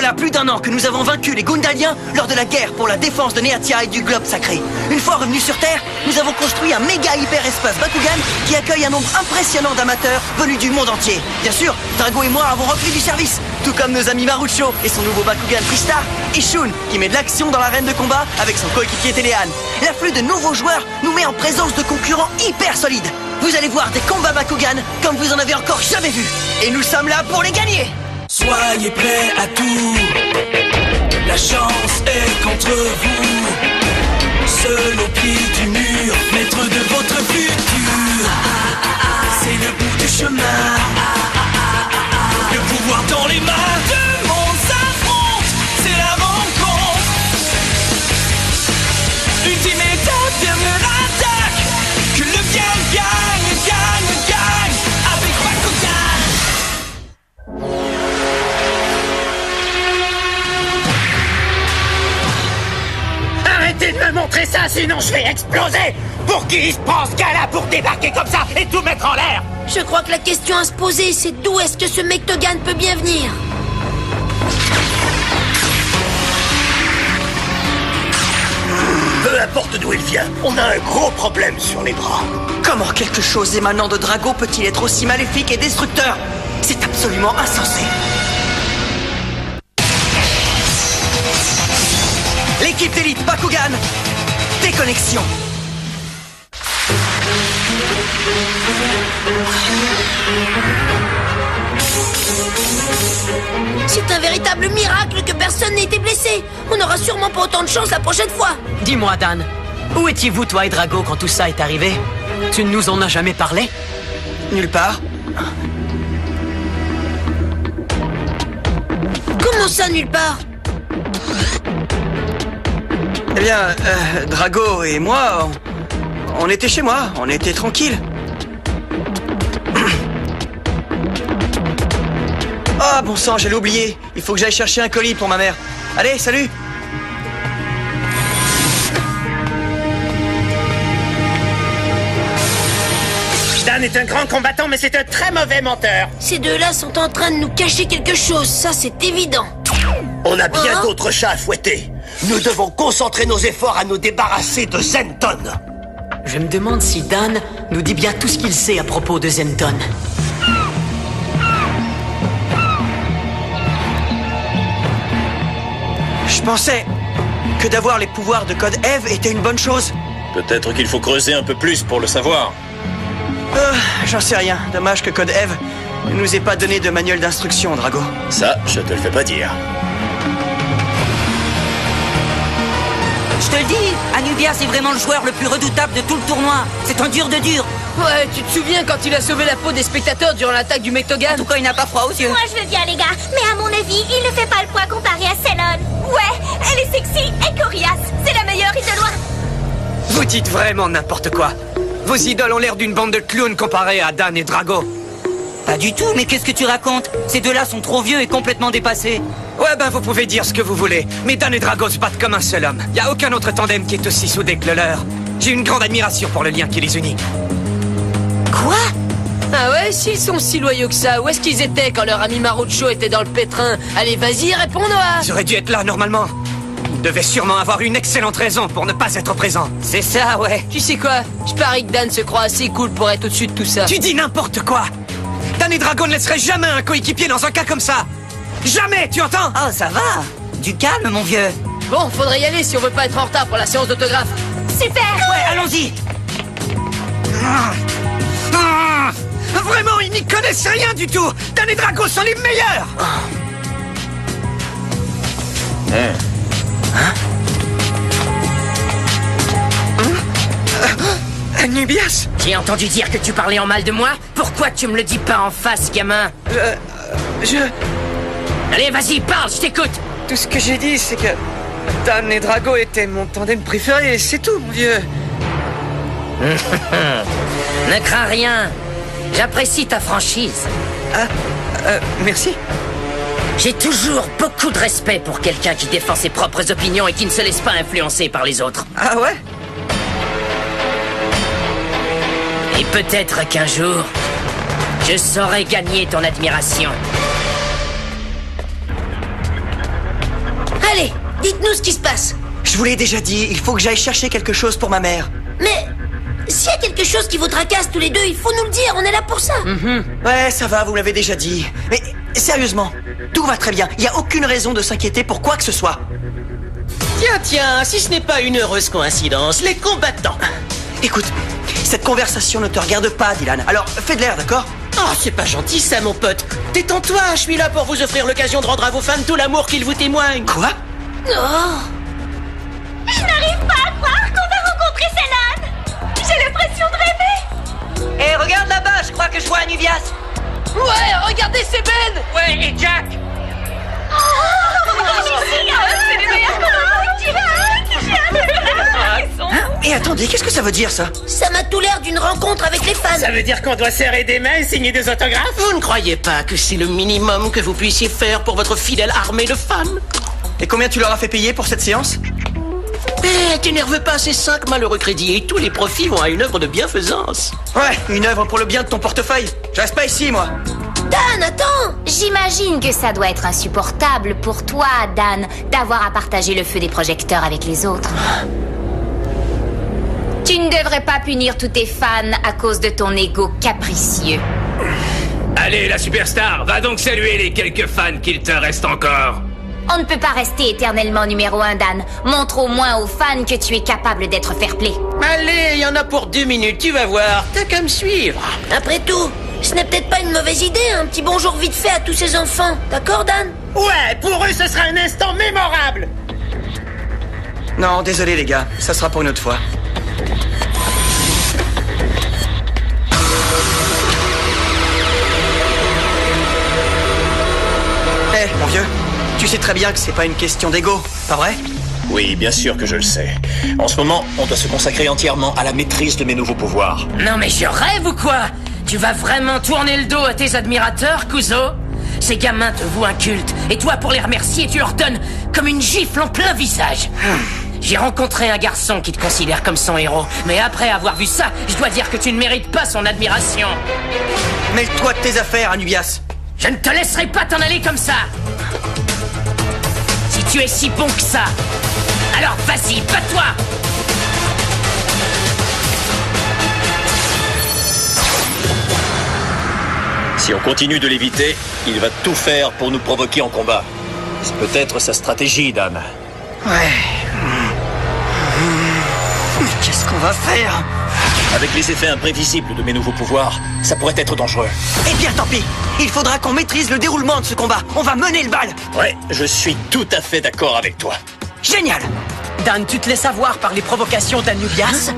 Voilà plus d'1 an que nous avons vaincu les Gundaliens lors de la guerre pour la défense de Neatia et du globe sacré. Une fois revenus sur Terre, nous avons construit un méga hyperespace Bakugan qui accueille un nombre impressionnant d'amateurs venus du monde entier. Bien sûr, Drago et moi avons repris du service, tout comme nos amis Marucho et son nouveau Bakugan Freestar, et Shun qui met de l'action dans l'arène de combat avec son coéquipier Téléane. L'afflux de nouveaux joueurs nous met en présence de concurrents hyper solides. Vous allez voir des combats Bakugan comme vous en avez encore jamais vu. Et nous sommes là pour les gagner. Soyez prêts à tout, la chance est contre vous. Seul au pied du mur, maître de votre futur. C'est le bout du chemin, le pouvoir dans les mains. Deux mondes s'affrontent, c'est la rencontre. Ultime étape, dernière attaque. Que le bien gagne, gagne, gagne avec Bakugan. Arrêtez de me montrer ça, sinon je vais exploser! Pour qui il se prend ce gars-là pour débarquer comme ça et tout mettre en l'air? Je crois que la question à se poser, c'est d'où est-ce que ce Mectogan peut bien venir? Peu importe d'où il vient, on a un gros problème sur les bras. Comment quelque chose émanant de Drago peut-il être aussi maléfique et destructeur? C'est absolument insensé. L'équipe d'élite Bakugan, déconnexion. C'est un véritable miracle que personne n'ait été blessé. On n'aura sûrement pas autant de chance la prochaine fois. Dis-moi, Dan, où étiez-vous, toi et Drago, quand tout ça est arrivé? Tu ne nous en as jamais parlé? Nulle part. Comment ça, nulle part? Eh bien, Drago et moi, on était chez moi, on était tranquille. Ah, bon sang, j'allais oublier. Il faut que j'aille chercher un colis pour ma mère. Allez, salut! Dan est un grand combattant, mais c'est un très mauvais menteur. Ces deux-là sont en train de nous cacher quelque chose, ça c'est évident. On a bien d'autres chats à fouetter. Nous devons concentrer nos efforts à nous débarrasser de Zenton. Je me demande si Dan nous dit bien tout ce qu'il sait à propos de Zenton. Je pensais que d'avoir les pouvoirs de Code Eve était une bonne chose. Peut-être qu'il faut creuser un peu plus pour le savoir. J'en sais rien. Dommage que Code Eve ne nous ait pas donné de manuel d'instruction, Drago. Ça, je te le fais pas dire. Je te le dis, Anubias est vraiment le joueur le plus redoutable de tout le tournoi. C'est un dur de dur. Ouais, tu te souviens quand il a sauvé la peau des spectateurs durant l'attaque du Mectogan? En tout cas, il n'a pas froid aux yeux. Moi, je veux bien, les gars. Mais à mon avis, il ne fait pas le poids comparé à Célone. Ouais, elle est sexy et coriace. C'est la meilleure et de loin. Vous dites vraiment n'importe quoi. Vos idoles ont l'air d'une bande de clowns comparés à Dan et Drago. Pas du tout, mais qu'est-ce que tu racontes? Ces deux-là sont trop vieux et complètement dépassés. Ouais, ben vous pouvez dire ce que vous voulez, mais Dan et Drago se battent comme un seul homme. Y a aucun autre tandem qui est aussi soudé que le leur. J'ai une grande admiration pour le lien qui les unit. Quoi? Ah ouais, s'ils sont si loyaux que ça, où est-ce qu'ils étaient quand leur ami Marucho était dans le pétrin? Allez, vas-y, réponds-nous. Ils auraient dû être là normalement. Ils devaient sûrement avoir une excellente raison pour ne pas être présents. C'est ça, ouais. Tu sais quoi? Je parie que Dan se croit assez cool pour être au-dessus de tout ça. Tu dis n'importe quoi. Dan et Drago ne laisseraient jamais un coéquipier dans un cas comme ça. Jamais, tu entends? Oh, ça va. Du calme, mon vieux. Bon, faudrait y aller si on veut pas être en retard pour la séance d'autographe. Super! Ouais, allons-y. Vraiment, ils n'y connaissent rien du tout. Dan et Drago sont les meilleurs. Anubias? J'ai entendu dire que tu parlais en mal de moi. Pourquoi tu me le dis pas en face, gamin? Allez, vas-y, parle, je t'écoute. Tout ce que j'ai dit, c'est que Dan et Drago étaient mon tandem préféré, c'est tout, mon vieux. Ne crains rien. J'apprécie ta franchise. Merci. J'ai toujours beaucoup de respect pour quelqu'un qui défend ses propres opinions et qui ne se laisse pas influencer par les autres. Ah ouais? Et peut-être qu'un jour, je saurai gagner ton admiration. Dites-nous ce qui se passe. Je vous l'ai déjà dit, il faut que j'aille chercher quelque chose pour ma mère. Mais s'il y a quelque chose qui vous tracasse tous les deux, il faut nous le dire, on est là pour ça. Ouais, ça va, vous l'avez déjà dit. Mais sérieusement, tout va très bien. Il n'y a aucune raison de s'inquiéter pour quoi que ce soit. Tiens, si ce n'est pas une heureuse coïncidence, les combattants. Écoute, cette conversation ne te regarde pas, Dylan. Alors, fais de l'air, d'accord? Oh, c'est pas gentil ça, mon pote. Détends-toi, je suis là pour vous offrir l'occasion de rendre à vos fans tout l'amour qu'ils vous témoignent. Quoi? Oh. Je n'arrive pas à croire qu'on va rencontrer Célone. J'ai l'impression de rêver. Hé, regarde là-bas, je crois que je vois Anubias. Ouais, regardez, c'est Ben. Ouais, et Jack. C'est les meilleurs copains. Et attendez, qu'est-ce que ça veut dire, ça? Ça m'a tout l'air d'une rencontre avec les fans. Ça veut dire qu'on doit serrer des mains et signer des autographes? Vous ne croyez pas que c'est le minimum que vous puissiez faire pour votre fidèle armée de fans? Et combien tu leur as fait payer pour cette séance? T'énerve pas, c'est 5 malheureux crédits et tous les profits vont à une œuvre de bienfaisance. Ouais, une œuvre pour le bien de ton portefeuille. Je reste pas ici, moi. Dan, attends. J'imagine que ça doit être insupportable pour toi, Dan, d'avoir à partager le feu des projecteurs avec les autres. Tu ne devrais pas punir tous tes fans à cause de ton ego capricieux. Allez, la superstar, va donc saluer les quelques fans qu'il te reste encore. On ne peut pas rester éternellement numéro 1, Dan. Montre au moins aux fans que tu es capable d'être fair-play. Allez, il y en a pour 2 minutes, tu vas voir. T'as qu'à me suivre. Après tout, ce n'est peut-être pas une mauvaise idée, un petit bonjour vite fait à tous ces enfants. D'accord, Dan? Ouais, pour eux, ce sera un instant mémorable. Non, désolé, les gars. Ça sera pour une autre fois. Hé, mon vieux, tu sais très bien que c'est pas une question d'ego, pas vrai? Oui, bien sûr que je le sais. En ce moment, on doit se consacrer entièrement à la maîtrise de mes nouveaux pouvoirs. Non mais je rêve ou quoi? Tu vas vraiment tourner le dos à tes admirateurs, Kuzo? Ces gamins te vouent un culte, et toi pour les remercier, tu leur donnes comme une gifle en plein visage. J'ai rencontré un garçon qui te considère comme son héros, mais après avoir vu ça, je dois dire que tu ne mérites pas son admiration. Mêle-toi de tes affaires, Anubias. Je ne te laisserai pas t'en aller comme ça. Si tu es si bon que ça, alors vas-y, bats-toi. Si on continue de l'éviter, il va tout faire pour nous provoquer en combat. C'est peut-être sa stratégie, Dan. Ouais. Mais qu'est-ce qu'on va faire? Avec les effets imprévisibles de mes nouveaux pouvoirs, ça pourrait être dangereux. Eh bien, tant pis. Il faudra qu'on maîtrise le déroulement de ce combat. On va mener le bal. Ouais, je suis tout à fait d'accord avec toi. Génial. Dan, tu te laisses avoir par les provocations d'Anubias?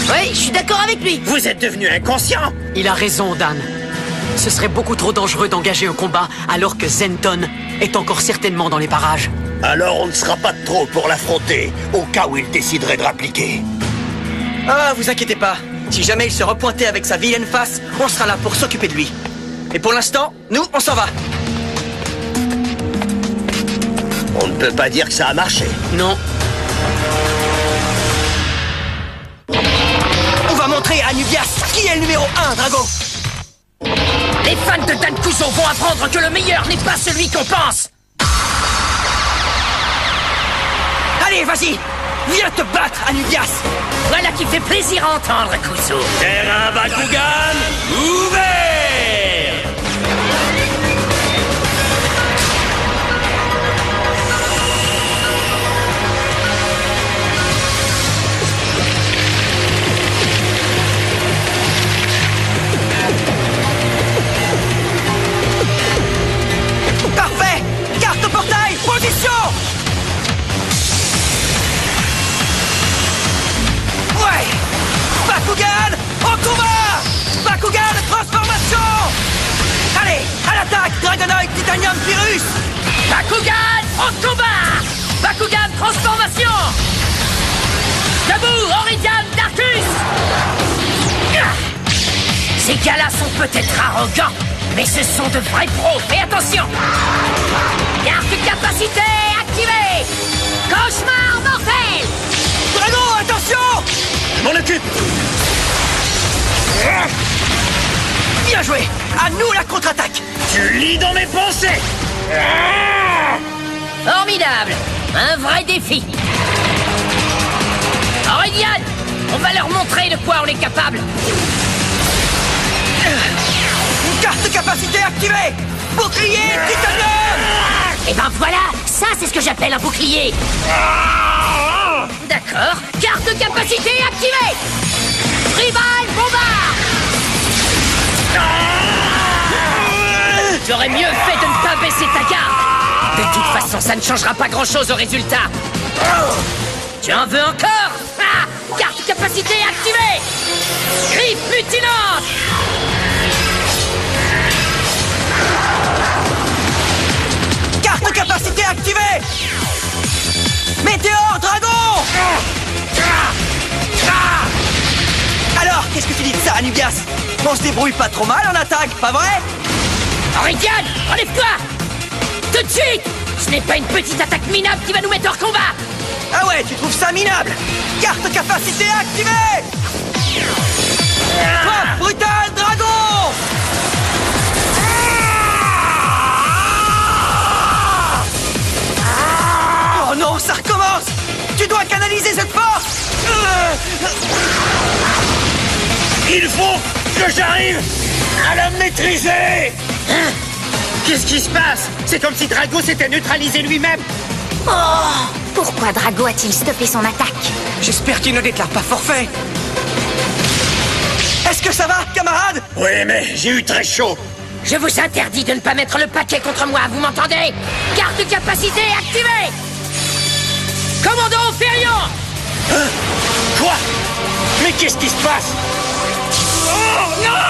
Oui, je suis d'accord avec lui. Vous êtes devenu inconscient. Il a raison, Dan. Ce serait beaucoup trop dangereux d'engager un combat alors que Zenton est encore certainement dans les parages. Alors on ne sera pas de trop pour l'affronter, au cas où il déciderait de rappliquer. Ah, vous inquiétez pas. Si jamais il se repointait avec sa vilaine face, on sera là pour s'occuper de lui. Et pour l'instant, nous, on s'en va. On ne peut pas dire que ça a marché. Non. On va montrer à Anubias qui est le numéro 1, Drago. Les fans de Dan Kuzo vont apprendre que le meilleur n'est pas celui qu'on pense. Allez, vas-y. Viens te battre, Anubias. Voilà qui fait plaisir à entendre, Kuzo. Terrain Bakugan ouvert. Parfait. Carte au portail. Position. Ouais. Bakugan en combat. Bakugan transformation. Allez, à l'attaque. Dragonoid Titanium Virus. Bakugan en combat. Bakugan transformation. Debout, Oridian Darkus. Ces gars-là sont peut-être arrogants, mais ce sont de vrais pros. Fais attention. Carte capacité activée. Cauchemar mortel. Drago, attention. Je m'en occupe. Bien joué. À nous la contre-attaque. Tu lis dans mes pensées. Hormis Formidable! Un vrai défi! Aurélien, on va leur montrer de quoi on est capable! Une carte capacité activée! Bouclier titanium! Et ben voilà! Ça, c'est ce que j'appelle un bouclier! D'accord. Carte capacité activée! Tribal bombard! J'aurais mieux fait de ne pas baisser ta garde! De toute façon, ça ne changera pas grand-chose au résultat! Tu en veux encore? Ah! Carte capacité activée! Griffe mutilante! Carte capacité activée! Météore dragon! Alors, qu'est-ce que tu dis de ça, Anubias? On se débrouille pas trop mal en attaque, pas vrai? Aurélien, enlève-toi! Tout de suite! Ce n'est pas une petite attaque minable qui va nous mettre hors combat! Ah ouais, tu trouves ça minable? Carte capacité activée! Frappe brutale dragon! Oh non, ça recommence! Tu dois canaliser cette force! Il faut que j'arrive à la maîtriser! Hein? Qu'est-ce qui se passe? C'est comme si Drago s'était neutralisé lui-même! Oh! Pourquoi Drago a-t-il stoppé son attaque? J'espère qu'il ne déclare pas forfait. Est-ce que ça va, camarade? Oui, mais j'ai eu très chaud. Je vous interdis de ne pas mettre le paquet contre moi, vous m'entendez? Carte de capacité activée! Commando Férion! Hein? Quoi? Mais qu'est-ce qui se passe? Oh non!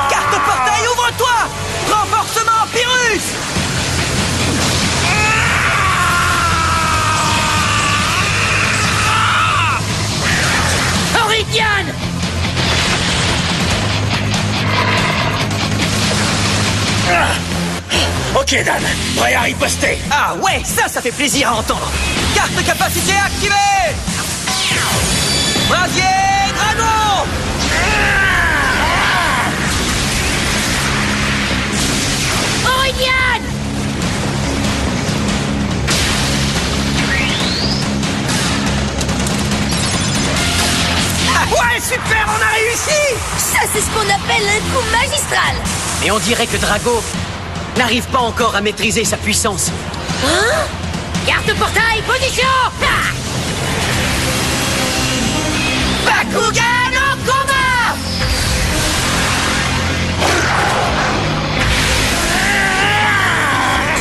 Carte portail, ouvre-toi! Renforcement Pyrrhus! Aurélien! Ok, Dan, prêt à riposter. Ah ouais, ça fait plaisir à entendre. Carte de capacité activée! Brasier dragon! Aurélien! Ah ouais, super, on a réussi! Ça, c'est ce qu'on appelle un coup magistral! Et on dirait que Drago n'arrive pas encore à maîtriser sa puissance. Hein? Carte portail, position! Ah! Bakugan en combat!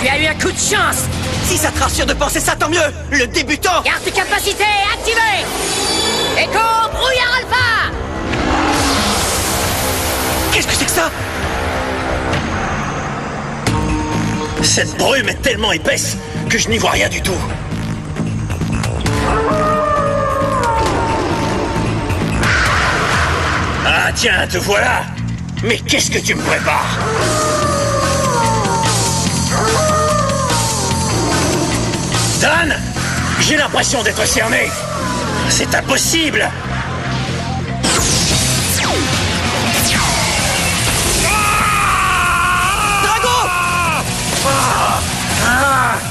Tu as eu un coup de chance! Si ça te rassure de penser ça, tant mieux! Le débutant! Carte de capacité activée! Echo, brouillard alpha! Qu'est-ce que c'est que ça? Cette brume est tellement épaisse que je n'y vois rien du tout. Ah tiens, te voilà! Mais qu'est-ce que tu me prépares? Dan! J'ai l'impression d'être cerné! C'est impossible!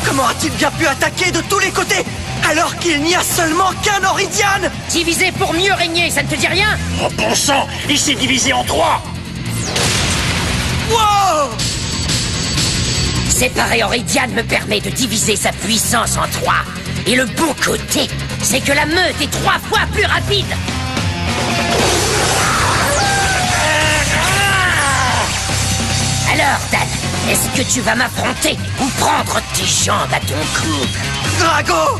Comment a-t-il bien pu attaquer de tous les côtés alors qu'il n'y a seulement qu'un Auridian? Divisé pour mieux régner, ça ne te dit rien? Oh bon sang! Il s'est divisé en 3! Wow! Séparer Auridian me permet de diviser sa puissance en 3. Et le bon côté, c'est que la meute est 3 fois plus rapide. Alors, Dan, est-ce que tu vas m'affronter ou prendre tes jambes à ton cou? Drago!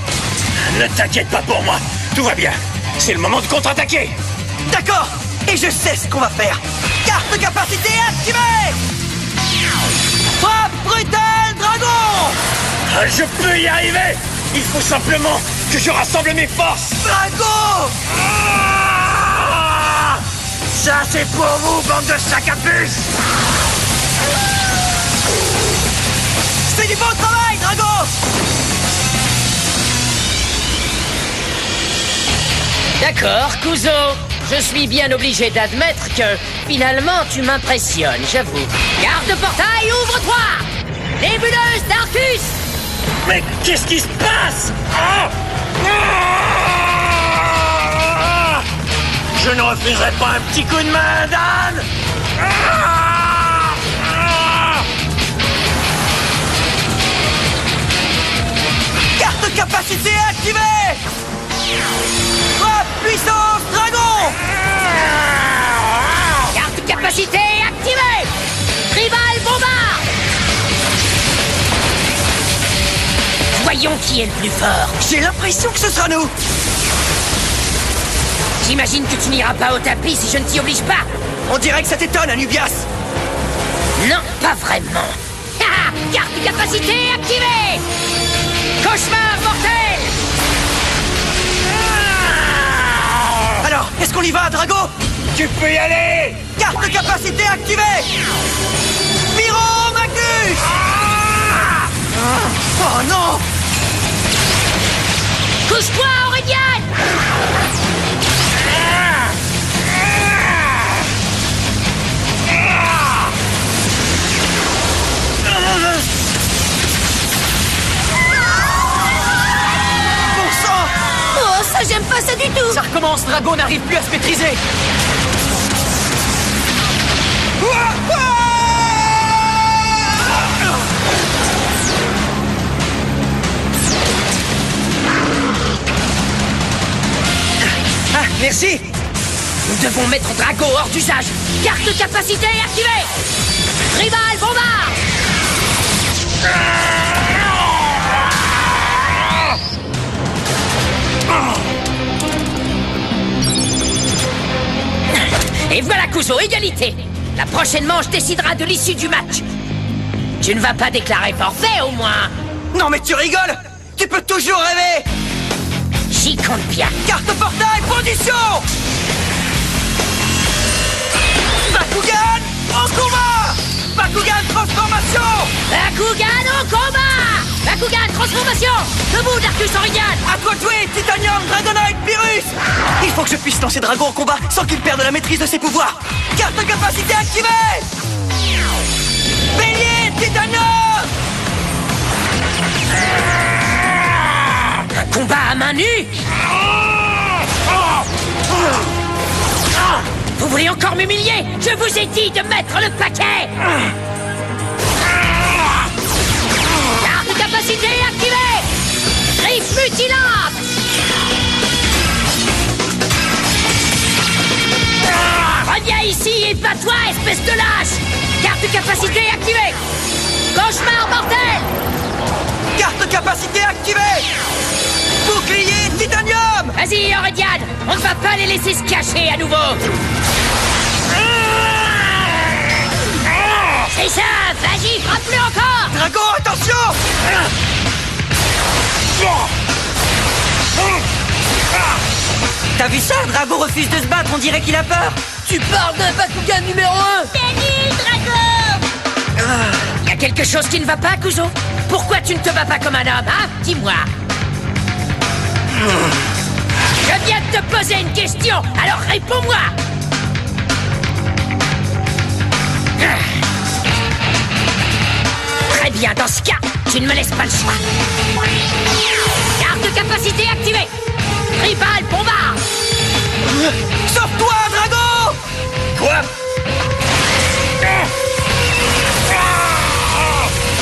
Ne t'inquiète pas pour moi, tout va bien. C'est le moment de contre-attaquer. D'accord! Et je sais ce qu'on va faire! Carte de capacité activée! Frappe brutale dragon! Ah, je peux y arriver! Il faut simplement que je rassemble mes forces! Drago! Ah! Ça c'est pour vous, bande de sacs à puce! C'est du bon travail, Drago! D'accord, Kuzo. Je suis bien obligé d'admettre que, finalement, tu m'impressionnes, j'avoue. Garde portail, ouvre-toi! Nébuleuse d'Arcus! Mais qu'est-ce qui se passe? Je ne refuserai pas un petit coup de main, Dan! Carte capacité activée! Puissance dragon! Carte capacité activée! Tribal bombard! Voyons qui est le plus fort. J'ai l'impression que ce sera nous! J'imagine que tu n'iras pas au tapis si je ne t'y oblige pas. On dirait que ça t'étonne, Anubias! Non, pas vraiment. Haha, carte capacité activée! Cauchemar mortel! Alors, est-ce qu'on y va, Drago? Tu peux y aller! Carte capacité activée! Pyro Magnus! Oh non! Couche-toi, Aurélien! Bon sang! Oh, ça j'aime pas ça du tout. Ça recommence, Drago n'arrive plus à se maîtriser. Ah, merci! Nous devons mettre Drago hors d'usage. Carte capacité activée! Tribal bombard! Et voilà Kuzo, égalité. La prochaine manche décidera de l'issue du match. Tu ne vas pas déclarer forfait au moins? Non mais tu rigoles! Tu peux toujours rêver! J'y compte bien. Carte portail, position! Bakugan en combat! Bakugan transformation! Bakugan en combat! Bakugan transformation! Debout, Darkus Aurélien! À toi de jouer, Titanium, Dragonite, Pyrrhus! Il faut que je puisse lancer Drago en combat sans qu'il perde la maîtrise de ses pouvoirs! Carte capacité activée! Bélier, Titanium! Un combat à main nue? Vous voulez encore m'humilier? Je vous ai dit de mettre le paquet! Carte capacité activée! Griffe mutilante! Reviens ici et bats-toi, espèce de lâche! Carte capacité activée! Cauchemar mortel! Carte capacité activée! Bouclier Titanium! Vas-y, Aurélien! On ne va pas les laisser se cacher à nouveau! C'est ça! Vas-y, frappe-le encore! Drago, attention! T'as vu ça? Drago refuse de se battre, on dirait qu'il a peur. Tu parles d'un Bakugan numéro 1! C'est nul, Drago! Y a quelque chose qui ne va pas, Kuzo? Pourquoi tu ne te bats pas comme un homme, hein? Dis-moi! Je viens de te poser une question, alors réponds-moi! Très bien, dans ce cas, tu ne me laisses pas le choix. Carte capacité activée! Tribal bombard! Sauve-toi, Drago! Quoi?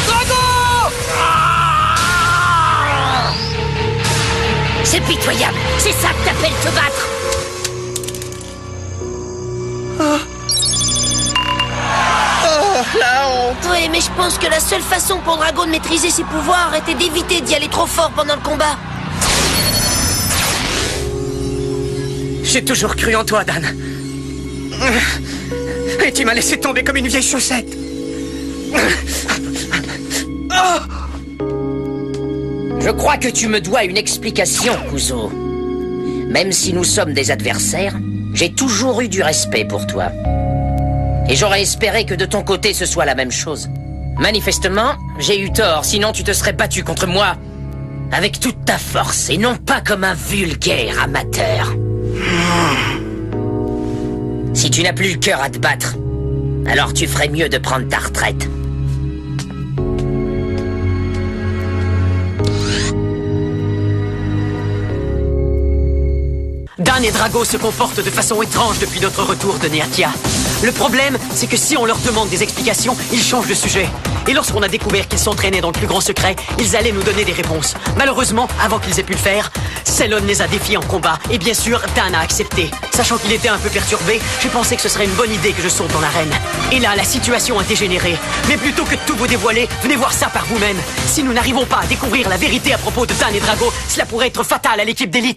Drago! C'est pitoyable, c'est ça que t'appelles te battre! La honte! Oui, mais je pense que la seule façon pour Drago de maîtriser ses pouvoirs était d'éviter d'y aller trop fort pendant le combat. J'ai toujours cru en toi, Dan. Et tu m'as laissé tomber comme une vieille chaussette. Je crois que tu me dois une explication, Kuzo. Même si nous sommes des adversaires, j'ai toujours eu du respect pour toi. Et j'aurais espéré que de ton côté ce soit la même chose. Manifestement, j'ai eu tort, sinon tu te serais battu contre moi avec toute ta force et non pas comme un vulgaire amateur. Si tu n'as plus le cœur à te battre, alors tu ferais mieux de prendre ta retraite. Dan et Drago se comportent de façon étrange depuis notre retour de Neatia. Le problème, c'est que si on leur demande des explications, ils changent de sujet. Et lorsqu'on a découvert qu'ils s'entraînaient dans le plus grand secret, ils allaient nous donner des réponses. Malheureusement, avant qu'ils aient pu le faire, Cellon les a défiés en combat. Et bien sûr, Dan a accepté. Sachant qu'il était un peu perturbé, j'ai pensé que ce serait une bonne idée que je saute dans l'arène. Et là, la situation a dégénéré. Mais plutôt que de tout vous dévoiler, venez voir ça par vous-même. Si nous n'arrivons pas à découvrir la vérité à propos de Dan et Drago, cela pourrait être fatal à l'équipe d'élite.